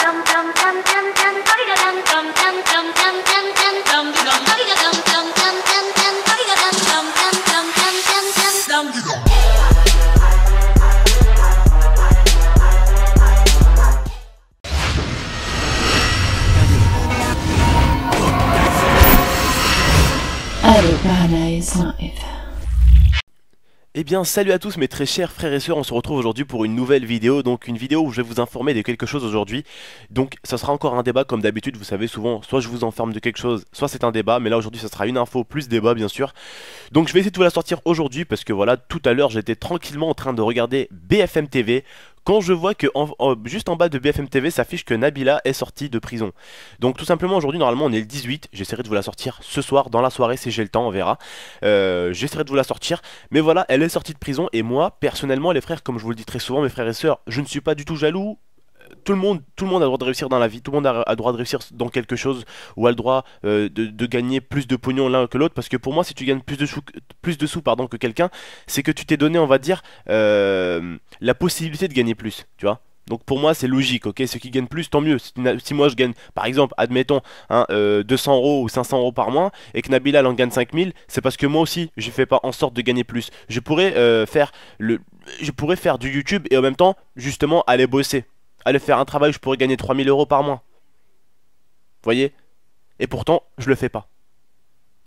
Allez, Paradise Live. Eh bien salut à tous mes très chers frères et sœurs, on se retrouve aujourd'hui pour une nouvelle vidéo, donc une vidéo où je vais vous informer de quelque chose aujourd'hui. Donc ça sera encore un débat comme d'habitude, vous savez souvent, soit je vous informe de quelque chose, soit c'est un débat, mais là aujourd'hui ça sera une info plus débat bien sûr. Donc je vais essayer de vous la sortir aujourd'hui parce que voilà, tout à l'heure j'étais tranquillement en train de regarder BFM TV. Quand je vois que juste en bas de BFM TV s'affiche que Nabila est sortie de prison. Donc tout simplement aujourd'hui normalement on est le 18, j'essaierai de vous la sortir ce soir dans la soirée si j'ai le temps, on verra. J'essaierai de vous la sortir, mais voilà, elle est sortie de prison et moi personnellement les frères, comme je vous le dis très souvent mes frères et sœurs, je ne suis pas du tout jaloux. Tout le monde a le droit de réussir dans la vie, tout le monde a le droit de réussir dans quelque chose ou a le droit de gagner plus de pognon l'un que l'autre, parce que pour moi si tu gagnes plus de sous pardon, que quelqu'un, c'est que tu t'es donné on va dire la possibilité de gagner plus, tu vois. Donc pour moi c'est logique, ok, ceux qui gagnent plus tant mieux. Si moi je gagne par exemple, admettons 200 € ou 500 € par mois et que Nabila elle en gagne 5000, c'est parce que moi aussi je fais pas en sorte de gagner plus. Je pourrais faire du YouTube et en même temps justement aller bosser, aller faire un travail où je pourrais gagner 3000 € par mois. Vous voyez? Et pourtant, je le fais pas.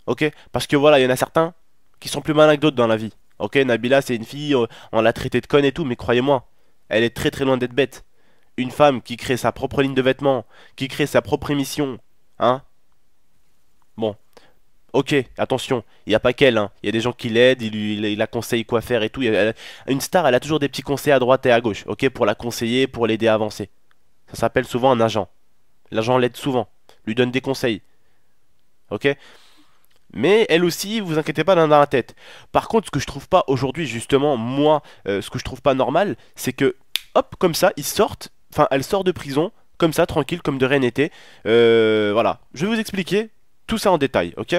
Ok? Parce que voilà, il y en a certains qui sont plus malins que d'autres dans la vie. Ok? Nabila, c'est une fille, on l'a traitée de conne et tout, mais croyez-moi, elle est très très loin d'être bête. Une femme qui crée sa propre ligne de vêtements, qui crée sa propre émission, hein? Bon. Ok, attention, il n'y a pas qu'elle, hein. Il y a des gens qui l'aident, il la conseille quoi faire et tout. Une star, elle a toujours des petits conseils à droite et à gauche, ok, pour la conseiller, pour l'aider à avancer. Ça s'appelle souvent un agent. L'agent l'aide souvent, lui donne des conseils, ok. Mais elle aussi, vous inquiétez pas dans la tête. Par contre, ce que je trouve pas aujourd'hui, justement, moi, ce que je trouve pas normal, c'est que, hop, comme ça, ils sortent, enfin, elle sort de prison, comme ça, tranquille, comme de rien n'était. Voilà, je vais vous expliquer tout ça en détail, ok.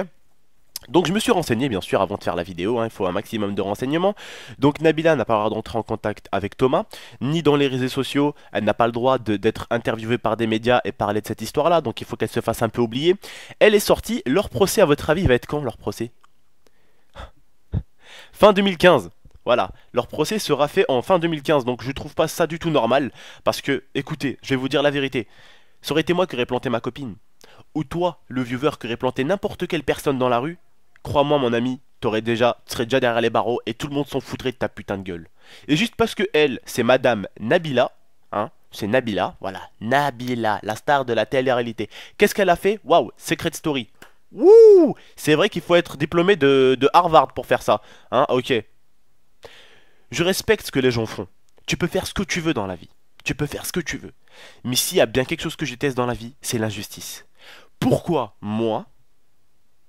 Donc je me suis renseigné bien sûr avant de faire la vidéo, hein, il faut un maximum de renseignements. Donc Nabila n'a pas le droit d'entrer en contact avec Thomas, ni dans les réseaux sociaux, elle n'a pas le droit d'être interviewée par des médias et parler de cette histoire-là, donc il faut qu'elle se fasse un peu oublier. Elle est sortie, leur procès à votre avis va être quand leur procès? Fin 2015. Voilà, leur procès sera fait en fin 2015, donc je trouve pas ça du tout normal, parce que, écoutez, je vais vous dire la vérité, ça aurait été moi qui aurais planté ma copine, ou toi, le viewer, qui aurait planté n'importe quelle personne dans la rue. Crois-moi mon ami, tu serais déjà derrière les barreaux et tout le monde s'en foutrait de ta putain de gueule. Et juste parce que elle, c'est Madame Nabila, hein, c'est Nabila, voilà, Nabila, la star de la télé-réalité. Qu'est-ce qu'elle a fait? Waouh, Secret Story. Wouh, c'est vrai qu'il faut être diplômé de Harvard pour faire ça, hein, ok. Je respecte ce que les gens font. Tu peux faire ce que tu veux dans la vie. Tu peux faire ce que tu veux. Mais s'il y a bien quelque chose que je déteste dans la vie, c'est l'injustice. Pourquoi moi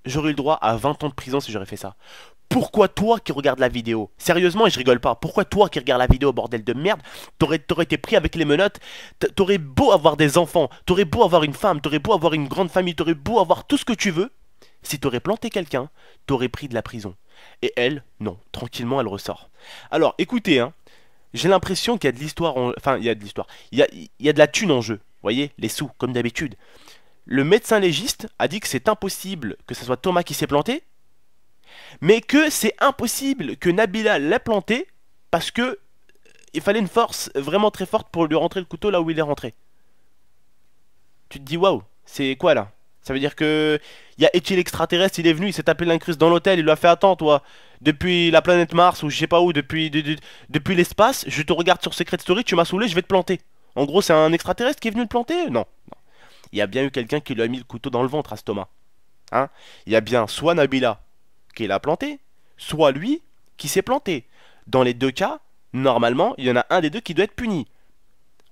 j'aurais eu le droit à 20 ans de prison si j'aurais fait ça? Pourquoi toi qui regardes la vidéo? Sérieusement, et je rigole pas. Pourquoi toi qui regardes la vidéo, bordel de merde, t'aurais été pris avec les menottes? T'aurais beau avoir des enfants, t'aurais beau avoir une femme, t'aurais beau avoir une grande famille, t'aurais beau avoir tout ce que tu veux. Si t'aurais planté quelqu'un, t'aurais pris de la prison. Et elle, non. Tranquillement, elle ressort. Alors, écoutez, hein. J'ai l'impression qu'il y a de l'histoire, enfin, il y a de l'histoire. Il y a de la thune en jeu. Vous voyez, les sous, comme d'habitude. Le médecin légiste a dit que c'est impossible que ce soit Thomas qui s'est planté, mais que c'est impossible que Nabila l'ait planté parce que il fallait une force vraiment très forte pour lui rentrer le couteau là où il est rentré. Tu te dis waouh, c'est quoi là? Ça veut dire que il y a Eti l'extraterrestre, il est venu, il s'est tapé l'incruste dans l'hôtel, il lui a fait attends toi, depuis la planète Mars ou je sais pas où, depuis l'espace, je te regarde sur Secret Story, tu m'as saoulé, je vais te planter. En gros, c'est un extraterrestre qui est venu te planter? Non. Il y a bien eu quelqu'un qui lui a mis le couteau dans le ventre à ce Thomas. Hein? Il y a bien soit Nabila qui l'a planté, soit lui qui s'est planté. Dans les deux cas, normalement, il y en a un des deux qui doit être puni.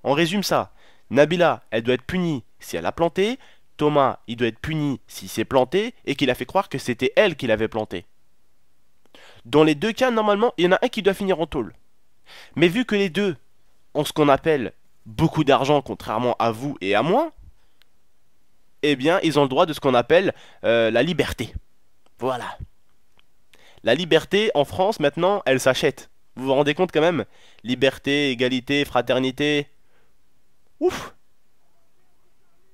On résume ça. Nabila, elle doit être punie si elle a planté. Thomas, il doit être puni s'il s'est planté et qu'il a fait croire que c'était elle qui l'avait planté. Dans les deux cas, normalement, il y en a un qui doit finir en tôle. Mais vu que les deux ont ce qu'on appelle beaucoup d'argent, contrairement à vous et à moi, eh bien, ils ont le droit de ce qu'on appelle la liberté. Voilà. La liberté, en France, maintenant, elle s'achète. Vous vous rendez compte quand même? Liberté, égalité, fraternité. Ouf.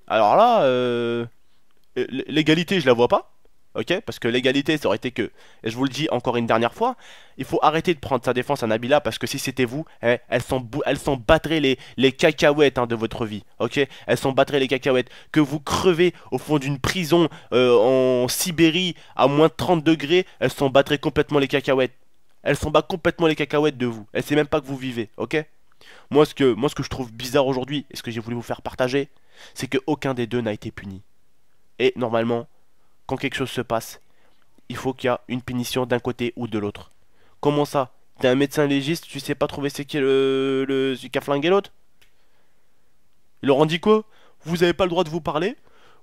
Alors là, l'égalité, je la vois pas. Ok? Parce que l'égalité, ça aurait été que, et je vous le dis encore une dernière fois, il faut arrêter de prendre sa défense à Nabila parce que si c'était vous, elles s'en battraient les cacahuètes hein, de votre vie. Ok? Elles s'en battraient les cacahuètes. Que vous crevez au fond d'une prison en Sibérie à moins de 30 degrés, elles s'en battraient complètement les cacahuètes. Elles s'en battent complètement les cacahuètes de vous. Elles savent même pas que vous vivez. Ok? Moi, ce que je trouve bizarre aujourd'hui, et ce que j'ai voulu vous faire partager, c'est que aucun des deux n'a été puni. Et normalement, quand quelque chose se passe, il faut qu'il y a une punition d'un côté ou de l'autre. Comment ça? T'es un médecin légiste, tu sais pas trouver c'est qui celui qui a flingué l'autre? Il leur en dit quoi? Vous avez pas le droit de vous parler,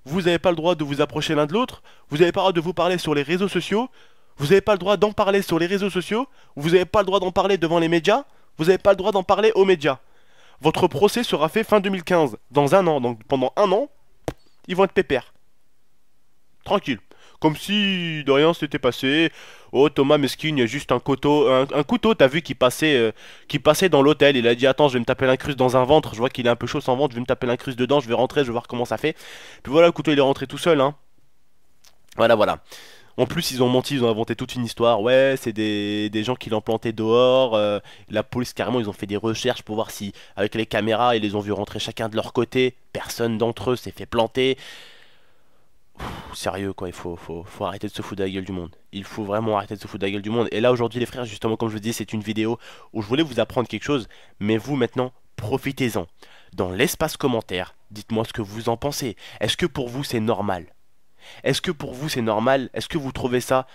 vous avez pas le droit de vous approcher l'un de l'autre, vous avez pas le droit de vous parler sur les réseaux sociaux, vous avez pas le droit d'en parler sur les réseaux sociaux, vous avez pas le droit d'en parler devant les médias, vous avez pas le droit d'en parler aux médias. Votre procès sera fait fin 2015, dans un an, donc pendant un an, ils vont être pépères. Tranquille. Comme si de rien s'était passé. Oh Thomas Meskin, il y a juste un couteau, t'as vu, qui passait dans l'hôtel. Il a dit attends, je vais me taper l'incruste dans un ventre. Je vois qu'il est un peu chaud sans ventre, je vais me taper l'incruste dedans, je vais rentrer, je vais voir comment ça fait. Puis voilà, le couteau il est rentré tout seul, hein. Voilà, voilà. En plus, ils ont menti, ils ont inventé toute une histoire. Ouais, c'est des gens qui l'ont planté dehors. La police, carrément, ils ont fait des recherches pour voir si, avec les caméras, ils les ont vus rentrer chacun de leur côté. Personne d'entre eux s'est fait planter. Sérieux quoi, faut arrêter de se foutre de la gueule du monde. Il faut vraiment arrêter de se foutre de la gueule du monde. Et là aujourd'hui les frères, justement comme je vous dis, c'est une vidéo où je voulais vous apprendre quelque chose, mais vous maintenant, profitez-en. Dans l'espace commentaire, dites-moi ce que vous en pensez. Est-ce que pour vous c'est normal? Est-ce que pour vous c'est normal? Est-ce que vous trouvez ça...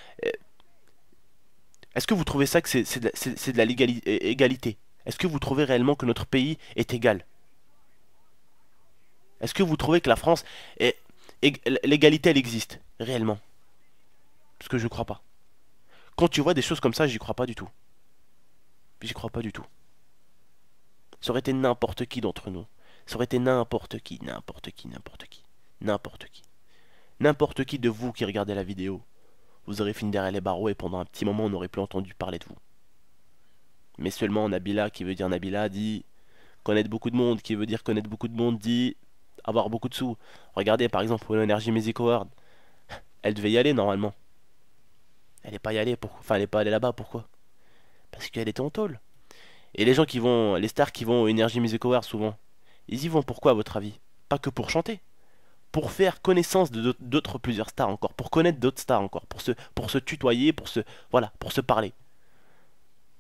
Est-ce que vous trouvez ça que c'est de la égalité? Est-ce que vous trouvez réellement que notre pays est égal? Est-ce que vous trouvez que la France est... L'égalité elle existe, réellement? Parce que je crois pas. Quand tu vois des choses comme ça, j'y crois pas du tout. J'y crois pas du tout. Ça aurait été n'importe qui d'entre nous. Ça aurait été n'importe qui, n'importe qui, n'importe qui. N'importe qui. N'importe qui de vous qui regardez la vidéo. Vous aurez fini derrière les barreaux et pendant un petit moment on n'aurait plus entendu parler de vous. Mais seulement Nabila, qui veut dire Nabila, dit connaître beaucoup de monde, qui veut dire connaître beaucoup de monde, dit avoir beaucoup de sous. Regardez par exemple pour l'Energy Music Award. Elle devait y aller normalement. Elle n'est pas y allée, enfin elle n'est pas allée là-bas, pourquoi? Parce qu'elle était en tôle. Et les gens qui vont, les stars qui vont au Energy Music Award souvent, ils y vont pourquoi à votre avis? Pas que pour chanter, pour faire connaissance de d'autres plusieurs stars encore, pour connaître d'autres stars encore, pour se tutoyer, voilà, pour se parler.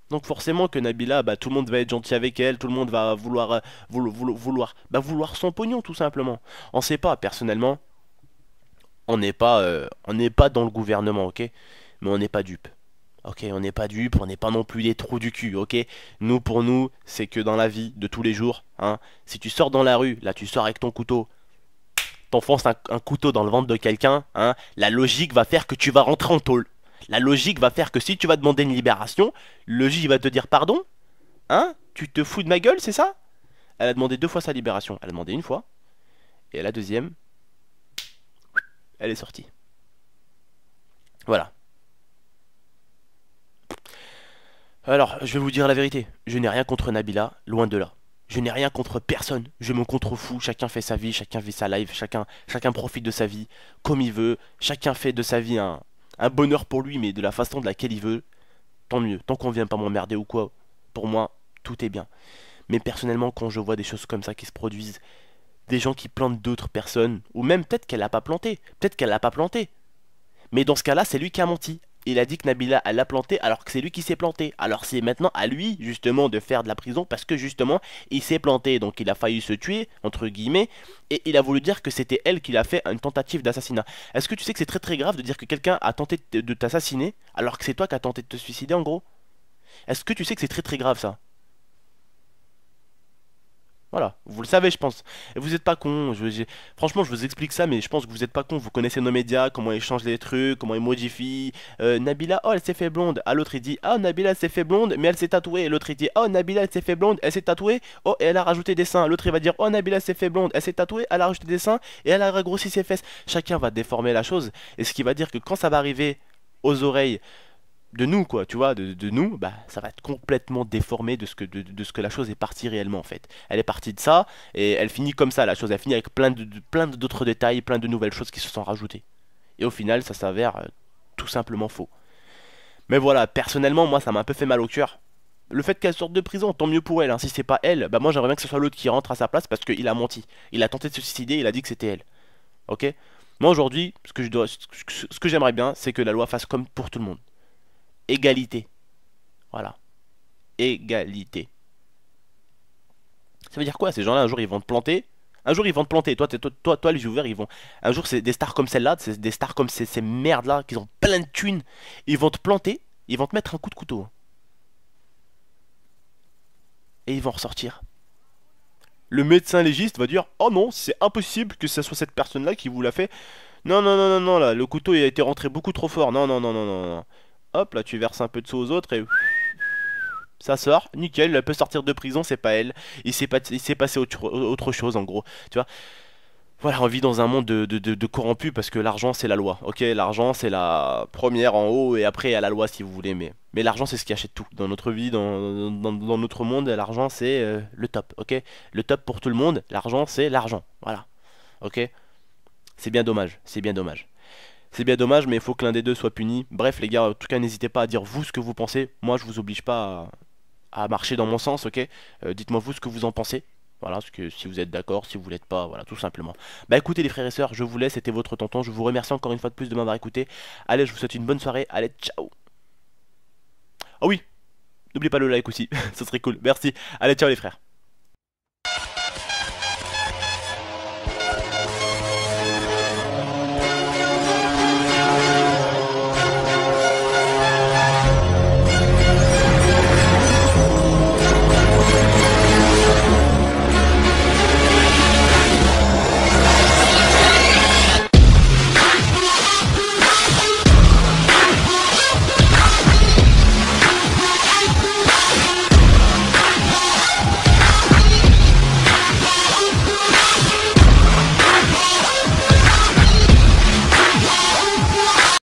Donc forcément que Nabila, bah, tout le monde va être gentil avec elle, tout le monde va vouloir, vouloir son pognon tout simplement. On sait pas, personnellement, on n'est pas dans le gouvernement, ok? Mais on n'est pas dupe. Ok, on n'est pas dupe, on n'est pas non plus des trous du cul, ok? Nous, pour nous, c'est que dans la vie de tous les jours, hein, si tu sors dans la rue, là tu sors avec ton couteau, t'enfonces un couteau dans le ventre de quelqu'un, hein, la logique va faire que tu vas rentrer en tôle. La logique va faire que si tu vas demander une libération, le juge va te dire pardon, hein? Tu te fous de ma gueule, c'est ça? Elle a demandé deux fois sa libération. Elle a demandé une fois, et à la deuxième, elle est sortie. Voilà. Alors, je vais vous dire la vérité. Je n'ai rien contre Nabila, loin de là. Je n'ai rien contre personne. Je me contrefous. Chacun fait sa vie, chacun vit sa life, chacun profite de sa vie comme il veut. Chacun fait de sa vie un bonheur pour lui, mais de la façon de laquelle il veut. Tant mieux. Tant qu'on vient pas m'emmerder ou quoi, pour moi, tout est bien. Mais personnellement, quand je vois des choses comme ça qui se produisent, des gens qui plantent d'autres personnes, ou même peut-être qu'elle l'a pas planté, peut-être qu'elle l'a pas planté. Mais dans ce cas-là, c'est lui qui a menti. Il a dit que Nabila, elle l'a planté alors que c'est lui qui s'est planté. Alors c'est maintenant à lui, justement, de faire de la prison parce que, justement, il s'est planté. Donc il a failli se tuer, entre guillemets, et il a voulu dire que c'était elle qui l'a fait une tentative d'assassinat. Est-ce que tu sais que c'est très très grave de dire que quelqu'un a tenté de t'assassiner alors que c'est toi qui as tenté de te suicider, en gros? Est-ce que tu sais que c'est très très grave, ça? Voilà, vous le savez, je pense. Et vous êtes pas con. Franchement, je vous explique ça, mais je pense que vous êtes pas con. Vous connaissez nos médias, comment ils changent les trucs, comment ils modifient. Nabila, oh, elle s'est fait blonde. Ah, l'autre il dit, ah, Nabila, elle s'est fait blonde, mais elle s'est tatouée. Et l'autre il dit, oh, Nabila, elle s'est fait blonde, elle s'est tatouée. Oh, et elle a rajouté des seins. L'autre il va dire, oh, Nabila, elle s'est fait blonde, elle s'est tatouée, elle a rajouté des seins et elle a regrossi ses fesses. Chacun va déformer la chose. Et ce qui va dire que quand ça va arriver aux oreilles de nous, quoi, tu vois, de nous, bah, ça va être complètement déformé de ce que la chose est partie réellement, en fait. Elle est partie de ça, et elle finit comme ça, la chose, elle finit avec plein d'autres détails, plein de nouvelles choses qui se sont rajoutées. Et au final, ça s'avère tout simplement faux. Mais voilà, personnellement, moi, ça m'a un peu fait mal au cœur. Le fait qu'elle sorte de prison, tant mieux pour elle, hein. Si c'est pas elle, bah moi j'aimerais bien que ce soit l'autre qui rentre à sa place parce qu'il a menti. Il a tenté de se suicider, il a dit que c'était elle. Ok? Moi aujourd'hui, ce que j'aimerais bien, c'est que la loi fasse comme pour tout le monde. Égalité. Voilà. Égalité. Ça veut dire quoi? Ces gens-là, un jour, ils vont te planter. Un jour, ils vont te planter. Toi, les viewers, ils vont. Un jour, c'est des stars comme celle-là, c'est des stars comme ces merdes-là, qui ont plein de thunes. Ils vont te planter, ils vont te mettre un coup de couteau. Et ils vont ressortir. Le médecin légiste va dire: oh non, c'est impossible que ce soit cette personne-là qui vous l'a fait. Non, non, non, non, non, là, le couteau il a été rentré beaucoup trop fort. Non, non, non, non, non, non. Hop, là, tu verses un peu de sauce aux autres et ça sort, nickel, elle peut sortir de prison, c'est pas elle. Il s'est passé autre chose en gros. Tu vois, voilà, on vit dans un monde de corrompus parce que l'argent c'est la loi. Ok, l'argent c'est la première en haut et après il y a la loi si vous voulez. Mais l'argent c'est ce qui achète tout. Dans notre vie, dans notre monde, l'argent c'est le top. Ok, le top pour tout le monde, l'argent c'est l'argent. Voilà. Ok, c'est bien dommage, c'est bien dommage. C'est bien dommage, mais il faut que l'un des deux soit puni. Bref, les gars, en tout cas, n'hésitez pas à dire vous ce que vous pensez. Moi, je vous oblige pas à marcher dans mon sens, ok? Dites-moi vous ce que vous en pensez. Voilà, ce que, si vous êtes d'accord, si vous l'êtes pas, voilà, tout simplement. Bah écoutez les frères et sœurs, je vous laisse, c'était votre tonton, je vous remercie encore une fois de plus de m'avoir écouté. Allez, je vous souhaite une bonne soirée, allez, ciao. Ah oui, n'oubliez pas le like aussi, ce serait cool, merci. Allez, ciao les frères.